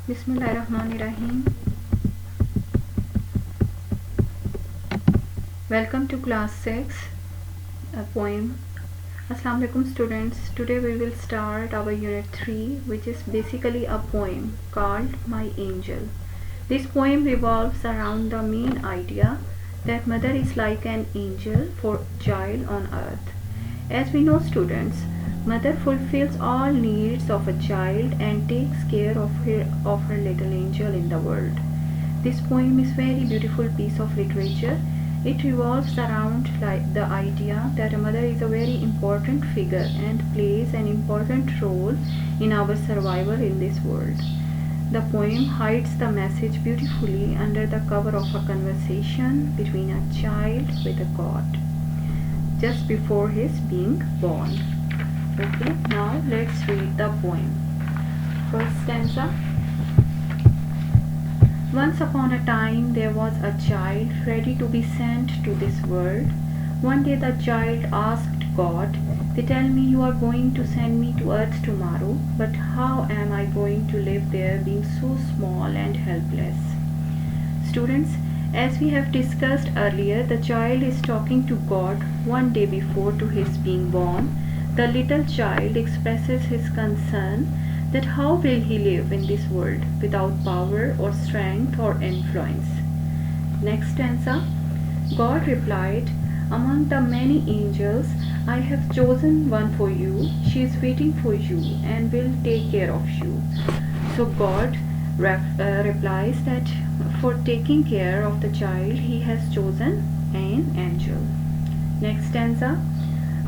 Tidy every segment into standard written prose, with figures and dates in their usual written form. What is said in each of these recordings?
Bismillahirrahmanirrahim. Welcome to class 6, a poem. Assalamu alaikum students. Today we will start our unit 3, which is basically a poem called My Angel. This poem revolves around the main idea that mother is like an angel for child on earth. As we know students, mother fulfills all needs of a child and takes care of her little angel in the world. This poem is very beautiful piece of literature. It revolves around the idea that a mother is a very important figure and plays an important role in our survival in this world. The poem hides the message beautifully under the cover of a conversation between a child with a god just before his being born. Okay, now let's read the poem. First stanza. Once upon a time there was a child ready to be sent to this world. One day the child asked God, "They tell me you are going to send me to earth tomorrow, but how am I going to live there being so small and helpless?" Students, as we have discussed earlier, the child is talking to God one day before to his being born. The little child expresses his concern that how will he live in this world without power or strength or influence. Next stanza. God replied, "Among the many angels, I have chosen one for you. She is waiting for you and will take care of you." So God replies that for taking care of the child, he has chosen an angel. Next stanza.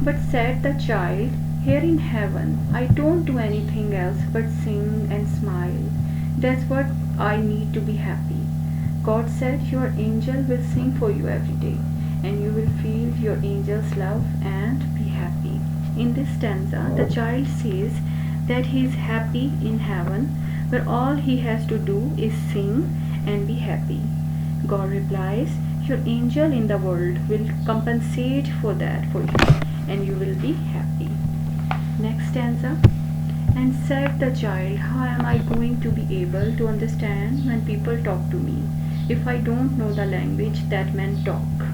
But said the child, "Here in heaven, I don't do anything else but sing and smile. That's what I need to be happy." God said, "Your angel will sing for you every day, and you will feel your angel's love and be happy." In this stanza, the child says that he is happy in heaven, where all he has to do is sing and be happy. God replies, "Your angel in the world will compensate for that for you, and you will be happy." Next stanza. And said the child, "How am I going to be able to understand when people talk to me if I don't know the language that men talk?"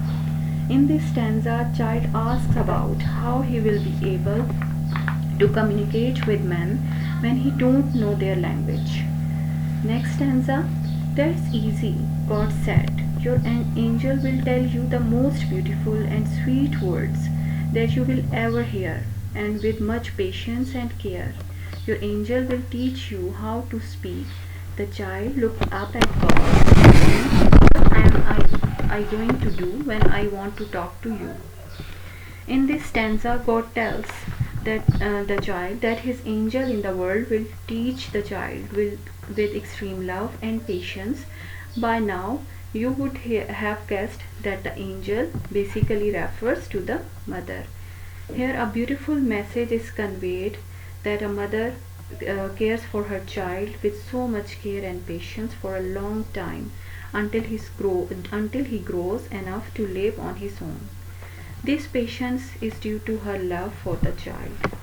In this stanza, child asks about how he will be able to communicate with men when he don't know their language. Next stanza. That's easy, God said. Your angel will tell you the most beautiful and sweet words that you will ever hear, and with much patience and care. Your angel will teach you how to speak. The child looked up at God. What am I going to do when I want to talk to you? In this stanza, God tells the child that his angel in the world will teach the child with extreme love and patience. By now, you would have guessed that the angel basically refers to the mother. Here, a beautiful message is conveyed that a mother cares for her child with so much care and patience for a long time until he grows enough to live on his own. This patience is due to her love for the child.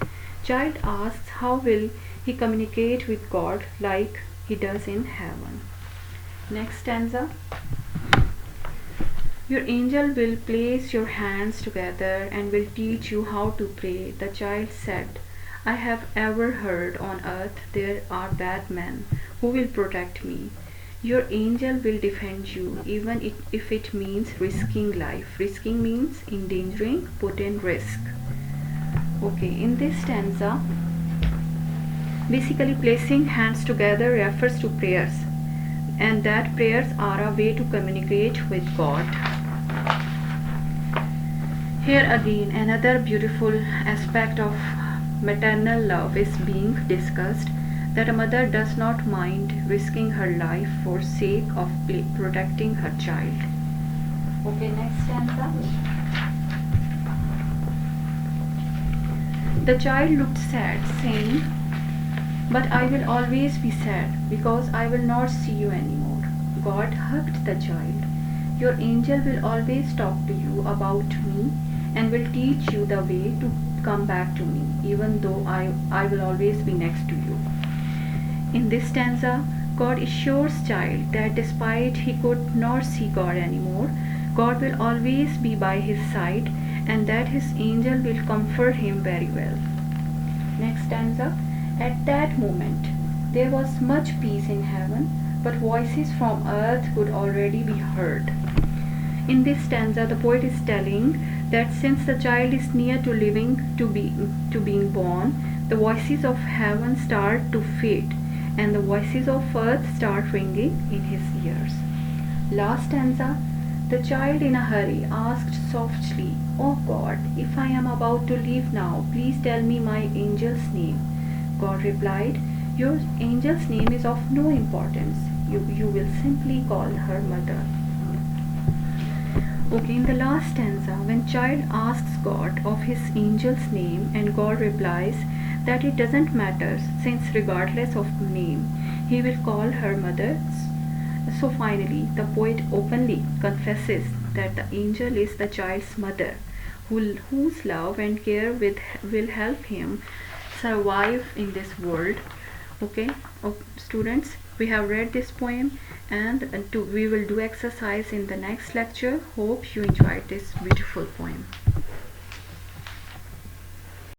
Child asks how will he communicate with God like he does in heaven. Next stanza. Your angel will place your hands together and will teach you how to pray. The child said, "I have ever heard on earth there are bad men who will protect me. Your angel will defend you even if it means risking life." Risking means endangering, put in risk. Okay, in this stanza, basically placing hands together refers to prayers, and that prayers are a way to communicate with God. Here again, another beautiful aspect of maternal love is being discussed, that a mother does not mind risking her life for sake of protecting her child. Okay, next stanza. The child looked sad, saying, "But I will always be sad because I will not see you anymore." God hugged the child. "Your angel will always talk to you about me and will teach you the way to come back to me, even though I will always be next to you." In this stanza, God assures child that despite he could not see God anymore, God will always be by his side and that his angel will comfort him very well. Next stanza. At that moment there was much peace in heaven, but voices from earth could already be heard. In this stanza, the poet is telling that since the child is near to being born, the voices of heaven start to fade, and the voices of earth start ringing in his ears. Last stanza. The child in a hurry asked softly, "Oh God, if I am about to leave now, please tell me my angel's name." God replied, "Your angel's name is of no importance. You will simply call her mother." Okay, in the last stanza, when child asks God of his angel's name and God replies that it doesn't matter since regardless of name, he will call her mother. So finally, the poet openly confesses that the angel is the child's mother, whose love and care will help him survive in this world. Okay, students, we have read this poem, and we will do exercise in the next lecture. Hope you enjoyed this beautiful poem.